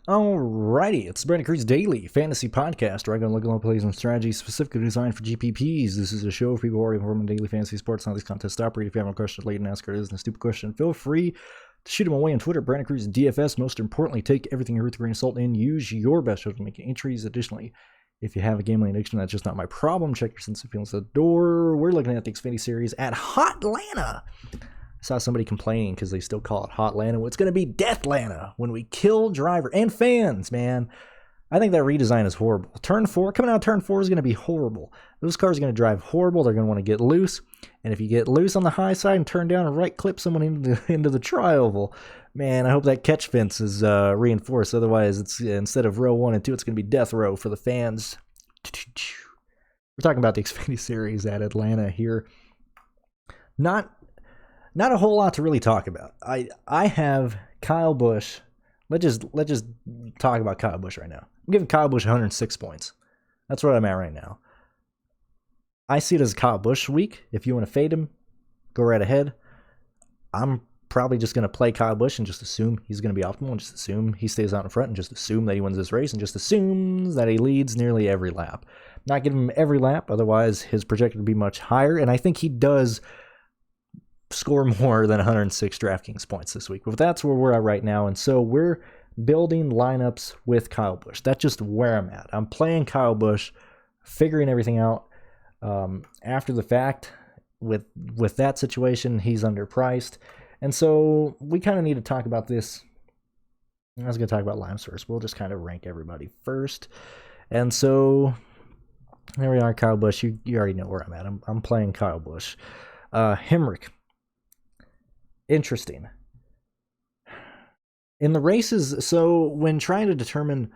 Alrighty, it's Brandon Cruz Daily Fantasy Podcast, where I'm going to look at all plays and strategies specifically designed for GPPs. This is a show for people who are informed in daily fantasy sports. Not these contests operate. If you have a question late and ask it is a stupid question, feel free to shoot them away on Twitter, BrandonCruzDFS. Most importantly, take everything with a grain of salt and use your best judgment to make entries. Additionally, if you have a gambling addiction, that's just not my problem. Check your sense of feelings at the door. We're looking at the Xfinity Series at Hotlanta. I saw somebody complaining because they still call it Hotlanta. Well, it's going to be Deathlanta when we kill driver and fans, man. I think that redesign is horrible. Turn 4, coming out of Turn 4 is going to be horrible. Those cars are going to drive horrible. They're going to want to get loose. And if you get loose on the high side and turn down and right clip someone into the tri-oval, man, I hope that catch fence is reinforced. Otherwise, it's instead of row 1 and 2, it's going to be death row for the fans. We're talking about the Xfinity Series at Atlanta here. Not a whole lot to really talk about. I have Kyle Busch. Let's just talk about Kyle Busch right now. I'm giving Kyle Busch 106 points. That's where I'm at right now. I see it as a Kyle Busch week. If you want to fade him, go right ahead. I'm probably just going to play Kyle Busch and just assume he's going to be optimal and just assume he stays out in front and just assume that he wins this race and just assumes that he leads nearly every lap. Not giving him every lap, otherwise his projected to be much higher, and I think he does score more than 106 DraftKings points this week. But that's where we're at right now. And so we're building lineups with Kyle Busch. That's just where I'm at. I'm playing Kyle Busch, figuring everything out. After the fact, with that situation, he's underpriced. And so we kind of need to talk about this. I was going to talk about lineups first. We'll just kind of rank everybody first. And so there we are, Kyle Busch. You already know where I'm at. I'm playing Kyle Busch. Hemrick. Interesting. In the races, so when trying to determine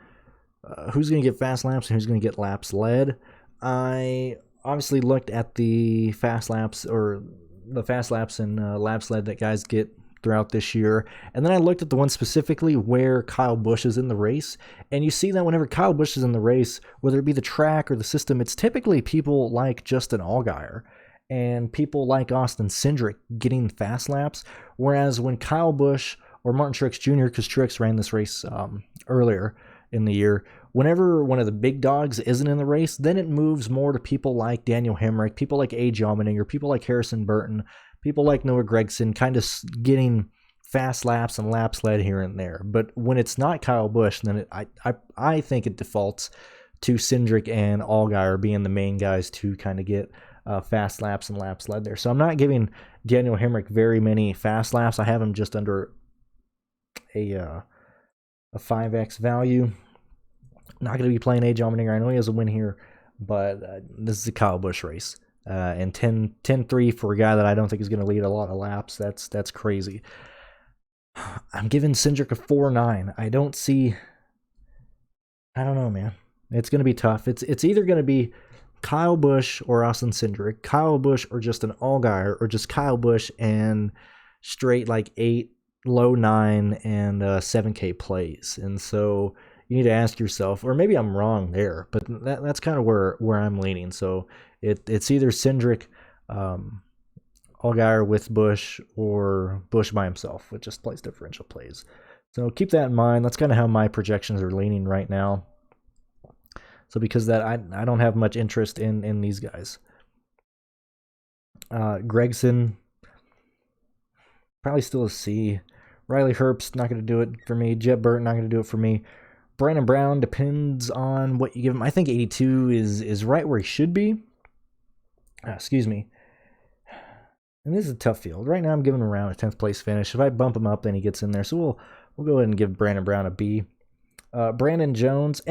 who's going to get fast laps and who's going to get laps led, I obviously looked at the fast laps and laps led that guys get throughout this year, and then I looked at the one specifically where Kyle Busch is in the race, and you see that whenever Kyle Busch is in the race, whether it be the track or the system, it's typically people like Justin Allgaier and people like Austin Cindric getting fast laps, whereas when Kyle Busch or Martin Truex Jr., because Truex ran this race earlier in the year, whenever one of the big dogs isn't in the race, then it moves more to people like Daniel Hemrick, people like A.J. Allmendinger, people like Harrison Burton, people like Noah Gragson, kind of getting fast laps and laps led here and there. But when it's not Kyle Busch, then I think it defaults to Cindric and Allgaier being the main guys to kind of get fast laps and laps led there. So I'm not giving Daniel Hemrick very many fast laps. I have him just under a 5x value. Not going to be playing A.J. Allmendinger. I know he has a win here, but this is a Kyle Busch race. And 10-3 for a guy that I don't think is going to lead a lot of laps. That's crazy. I'm giving Cindric a 4.9. I don't know, man. It's going to be tough. It's either going to be Kyle Busch or Austin Cindric, Kyle Busch or just an Allgaier, or just Kyle Busch and straight like 8, low 9, and 7K plays. And so you need to ask yourself, or maybe I'm wrong there, but that's kind of where I'm leaning. So it's either Cindric, Allgaier with Busch, or Busch by himself, which just plays differential plays. So keep that in mind. That's kind of how my projections are leaning right now. So because that, I don't have much interest in these guys. Gragson, probably still a C. Riley Herbst, not going to do it for me. Jet Burton, not going to do it for me. Brandon Brown, depends on what you give him. I think 82 is right where he should be. Excuse me. And this is a tough field. Right now I'm giving him around a 10th place finish. If I bump him up, then he gets in there. So we'll go ahead and give Brandon Brown a B. Brandon Jones.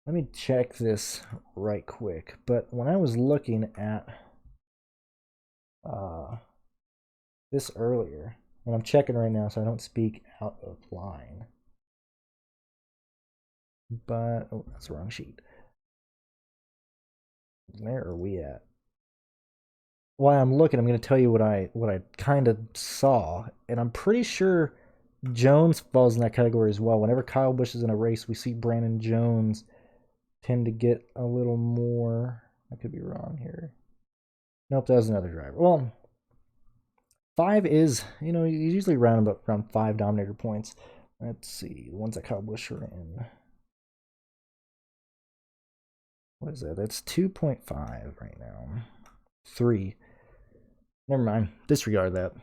Let me check this right quick. But when I was looking at this earlier, and I'm checking right now so I don't speak out of line. But, oh, that's the wrong sheet. Where are we at? While I'm looking, I'm going to tell you what I kind of saw, and I'm pretty sure Jones falls in that category as well. Whenever Kyle Busch is in a race, we see Brandon Jones tend to get a little more. I could be wrong here. Nope, that was another driver. Well, 5 is, you know, he's usually around 5 Dominator points. Let's see, the ones that Kyle Busch are in. What is that? That's 2.5 right now. 3. Never mind. Disregard that.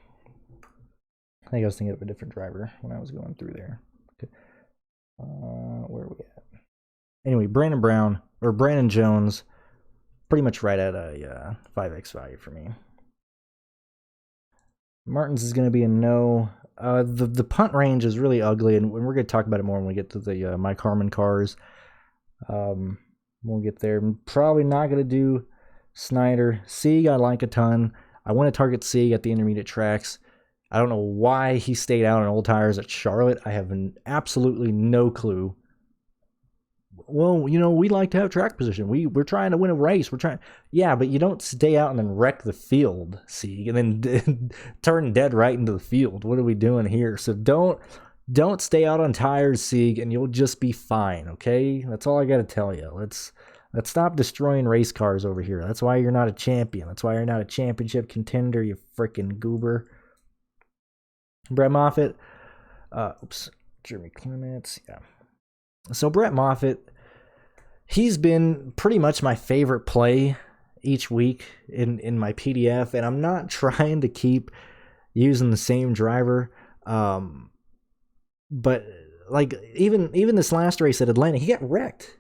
I think I was thinking of a different driver when I was going through there. Okay. Where are we at? Anyway, Brandon Jones, pretty much right at a 5x value for me. Martins is going to be a no. The punt range is really ugly, and we're going to talk about it more when we get to the Mike Harmon cars. We'll get there. I'm probably not going to do Snyder. Sieg I like a ton. I want to target Sieg at the intermediate tracks. I don't know why he stayed out on old tires at Charlotte. I have absolutely no clue. Well, you know, we like to have track position. We're trying to win a race. Yeah, but you don't stay out and then wreck the field, Sieg, and then turn dead right into the field. What are we doing here? So don't stay out on tires, Sieg, and you'll just be fine, okay? That's all I got to tell you. Let's stop destroying race cars over here. That's why you're not a champion. That's why you're not a championship contender, you freaking goober. Brett Moffatt. Jeremy Clements. Yeah. So Brett Moffatt, he's been pretty much my favorite play each week in my PDF, and I'm not trying to keep using the same driver. But like even this last race at Atlanta, he got wrecked.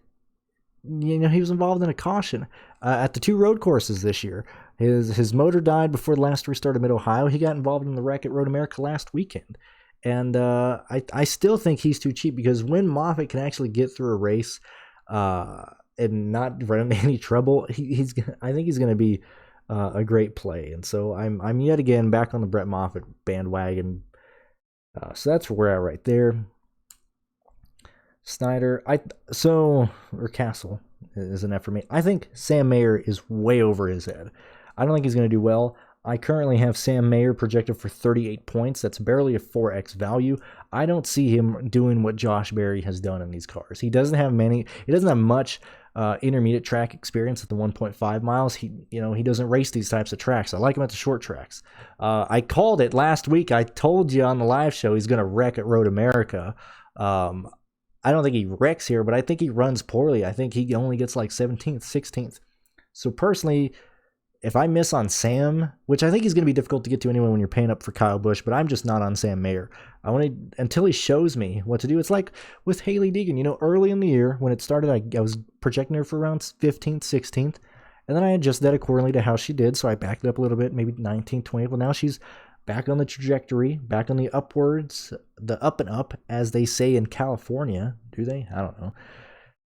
You know, he was involved in a caution at the 2 road courses this year. His motor died before the last restart of Mid-Ohio. He got involved in the wreck at Road America last weekend. And I still think he's too cheap, because when Moffatt can actually get through a race and not run into any trouble, I think he's going to be a great play. And so I'm yet again back on the Brett Moffatt bandwagon. So that's where we're at right there. Snyder, or Castle is an F for me. I think Sam Mayer is way over his head. I don't think he's going to do well. I currently have Sam Mayer projected for 38 points. That's barely a 4x value. I don't see him doing what Josh Berry has done in these cars. He doesn't have much intermediate track experience at the 1.5 miles. He doesn't race these types of tracks. I like him at the short tracks. I called it last week. I told you on the live show he's going to wreck at Road America. I don't think he wrecks here, but I think he runs poorly. I think he only gets like 17th, 16th. So personally, if I miss on Sam, which I think he's going to be difficult to get to anyway when you're paying up for Kyle Busch, but I'm just not on Sam Mayer. I want to, until he shows me what to do. It's like with Haley Deegan, you know, early in the year when it started, I was projecting her for around 15th, 16th, and then I adjusted that accordingly to how she did. So I backed it up a little bit, maybe 19th, 20th. Well, now she's back on the trajectory, back on the upwards, the up and up, as they say in California. Do they? I don't know.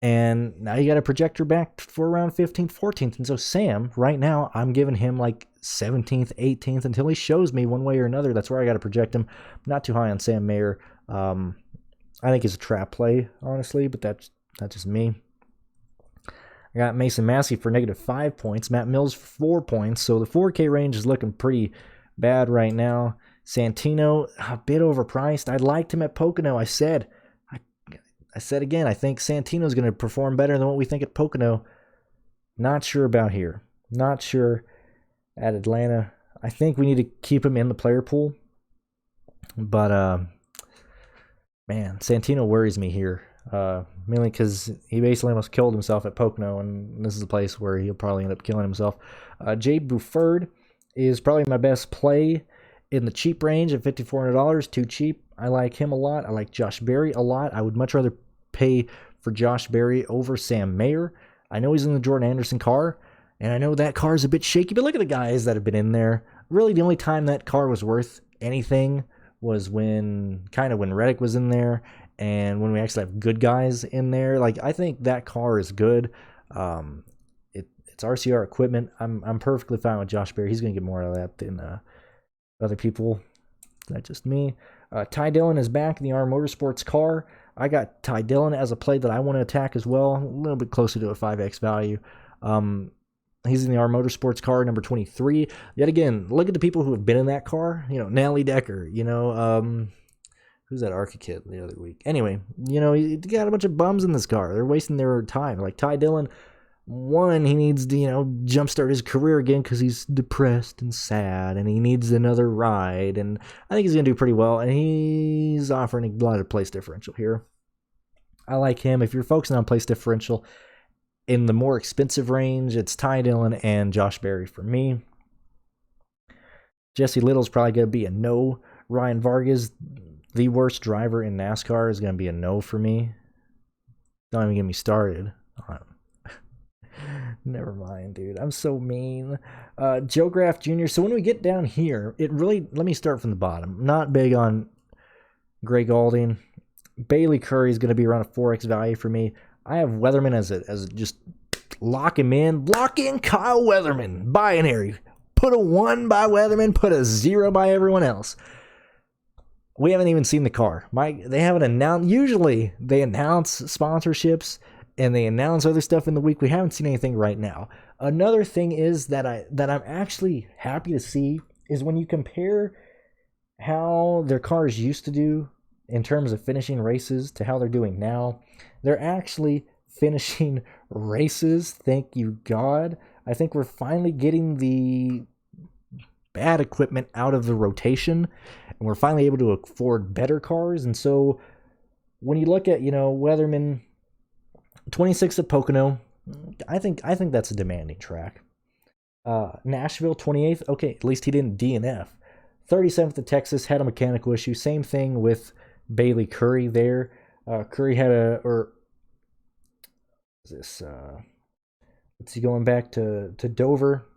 And now you got to project her back for around 15th, 14th. And so Sam, right now, I'm giving him like 17th, 18th until he shows me one way or another. That's where I got to project him. I'm not too high on Sam Mayer. I think he's a trap play, honestly, but that's just me. I got Mason Massey for -5 points. Matt Mills for 4 points. So the 4K range is looking pretty bad right now. Santino, a bit overpriced. I liked him at Pocono. I said again, I think Santino's going to perform better than what we think at Pocono. Not sure about here. Not sure at Atlanta. I think we need to keep him in the player pool. But, man, Santino worries me here. Mainly because he basically almost killed himself at Pocono, and this is a place where he'll probably end up killing himself. Jay Buford is probably my best play in the cheap range at $5,400. Too cheap. I like him a lot. I like Josh Berry a lot. I would much rather pay for Josh Berry over Sam Mayer. I know he's in the Jordan Anderson car, and I know that car is a bit shaky, but look at the guys that have been in there. Really, the only time that car was worth anything was when Reddick was in there, and when we actually have good guys in there. Like, I think that car is good. It's RCR equipment. I'm perfectly fine with Josh Berry. He's going to get more out of that than other people. That's just me. Ty Dillon is back in the R Motorsports car. I got Ty Dillon as a play that I want to attack as well. A little bit closer to a 5x value. He's in the R Motorsports car, number 23. Yet again, look at the people who have been in that car. You know, Natalie Decker. You know, who's that Arca kid the other week? Anyway, you know, you got a bunch of bums in this car. They're wasting their time. Like Ty Dillon, One, he needs to, jumpstart his career again because he's depressed and sad, and he needs another ride. And I think he's going to do pretty well, and he's offering a lot of place differential here. I like him. If you're focusing on place differential in the more expensive range, it's Ty Dillon and Josh Berry for me. Jesse Little's probably going to be a no. Ryan Vargas, the worst driver in NASCAR, is going to be a no for me. Don't even get me started. Never mind, dude. I'm so mean. Joe Graff Jr. So when we get down here, let me start from the bottom. I'm not big on Greg Galding. Bailey Curry is going to be around a 4x value for me. I have Weatherman as just lock him in. Lock in Kyle Weatherman. Binary. Put a 1 by Weatherman. Put a 0 by everyone else. We haven't even seen the car. They haven't announced. Usually they announce sponsorships and they announce other stuff in the week. We haven't seen anything right now. Another thing is that I'm actually happy to see is when you compare how their cars used to do in terms of finishing races to how they're doing now. They're actually finishing races. Thank you, God. I think we're finally getting the bad equipment out of the rotation, and we're finally able to afford better cars. And so when you look at, Weatherman 26 at Pocono, I think that's a demanding track. Nashville 28th, okay, at least he didn't DNF. 37th at Texas, had a mechanical issue. Same thing with Bailey Curry there. Curry had going back to Dover.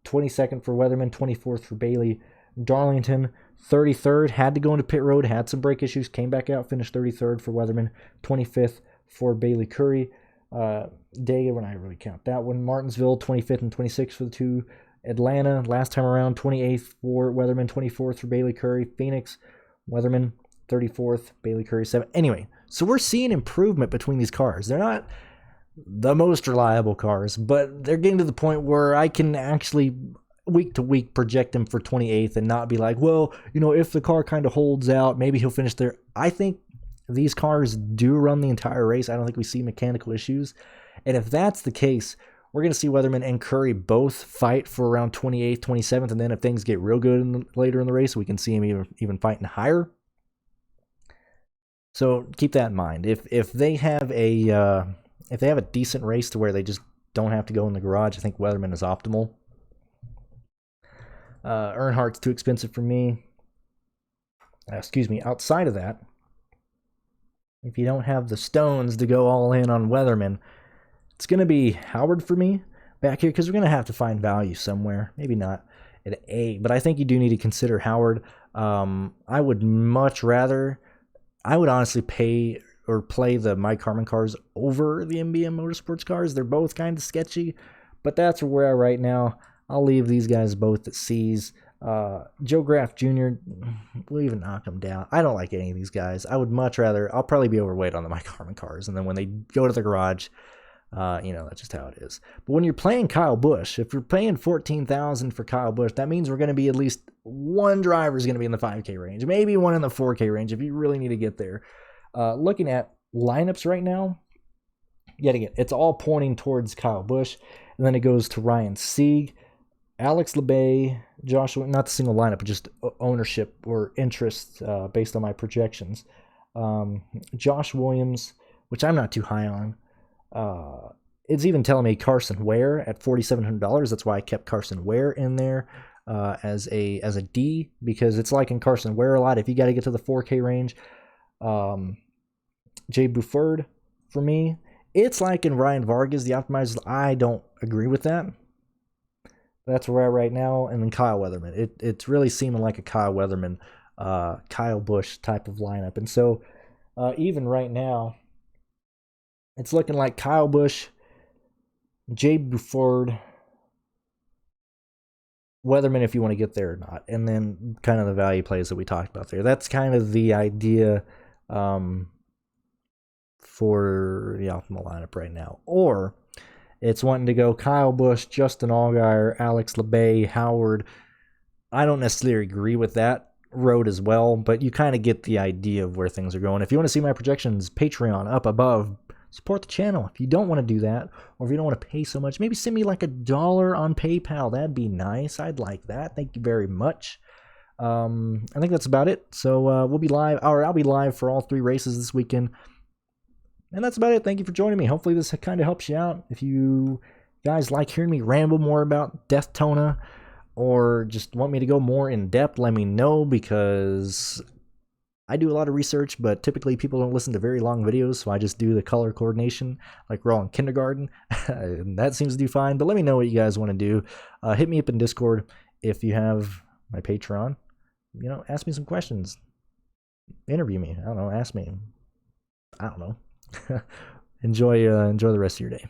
22nd for Weatherman, 24th for Bailey. Darlington, 33rd, had to go into pit road, had some brake issues, came back out, finished 33rd for Weatherman, 25th for Bailey Curry. Dega, when I really count that one. Martinsville, 25th and 26th for the two. Atlanta, last time around, 28th for Weatherman, 24th for Bailey Curry. Phoenix, Weatherman, 34th, Bailey Curry, 7th. Anyway, so we're seeing improvement between these cars. They're not the most reliable cars, but they're getting to the point where I can actually week to week project them for 28th and not be like, well, if the car kind of holds out, maybe he'll finish there. I think these cars do run the entire race. I don't think we see mechanical issues. And if that's the case, we're going to see Weatherman and Curry both fight for around 28th, 27th, and then if things get real good later in the race, we can see him even fighting higher. So keep that in mind. If they have a decent race to where they just don't have to go in the garage, I think Weatherman is optimal. Earnhardt's too expensive for me. Outside of that, if you don't have the stones to go all in on Weatherman, it's going to be Howard for me back here because we're going to have to find value somewhere. Maybe not at A, but I think you do need to consider Howard. I would honestly pay or play the Mike Harmon cars over the MBM Motorsports cars. They're both kind of sketchy, but that's where we're at right now. I'll leave these guys both at C's. Joe Graff Jr., we'll even knock him down. I don't like any of these guys. I would much rather, I'll probably be overweight on the Mike Harmon cars, and then when they go to the garage, that's just how it is. But when you're playing Kyle Busch, if you're paying $14,000 for Kyle Busch, that means we're going to be at least one driver is going to be in the 5K range, maybe one in the 4K range if you really need to get there. Looking at lineups right now, yet again, it's all pointing towards Kyle Busch, and then it goes to Ryan Sieg, Alex LeBay, Joshua, not the single lineup, but just ownership or interest based on my projections. Josh Williams, which I'm not too high on. It's even telling me Carson Ware at $4,700. That's why I kept Carson Ware in there as a D, because it's like in Carson Ware a lot. If you got to get to the 4K range, Jay Buford for me, it's like in Ryan Vargas, the optimizers. I don't agree with that. That's where we're at right now. And then Kyle Weatherman. It's really seeming like a Kyle Weatherman, Kyle Busch type of lineup. And so even right now, it's looking like Kyle Busch, Jay Buford, Weatherman if you want to get there or not. And then kind of the value plays that we talked about there. That's kind of the idea for the optimal lineup right now. Or it's wanting to go Kyle Busch, Justin Allgaier, Alex LeBay, Howard. I don't necessarily agree with that road as well, but you kind of get the idea of where things are going. If you want to see my projections, Patreon up above, support the channel. If you don't want to do that, or if you don't want to pay so much, maybe send me like $1 on PayPal. That'd be nice. I'd like that. Thank you very much. I think that's about it. So we'll be live, or I'll be live for all 3 races this weekend. And that's about it. Thank you for joining me. Hopefully this kind of helps you out. If you guys like hearing me ramble more about Daytona, or just want me to go more in depth, let me know, because I do a lot of research, but typically people don't listen to very long videos, so I just do the color coordination like we're all in kindergarten. And that seems to do fine, but let me know what you guys want to do. Hit me up in Discord if you have my Patreon. You know, ask me some questions. Interview me. I don't know. Ask me. I don't know. Enjoy the rest of your day.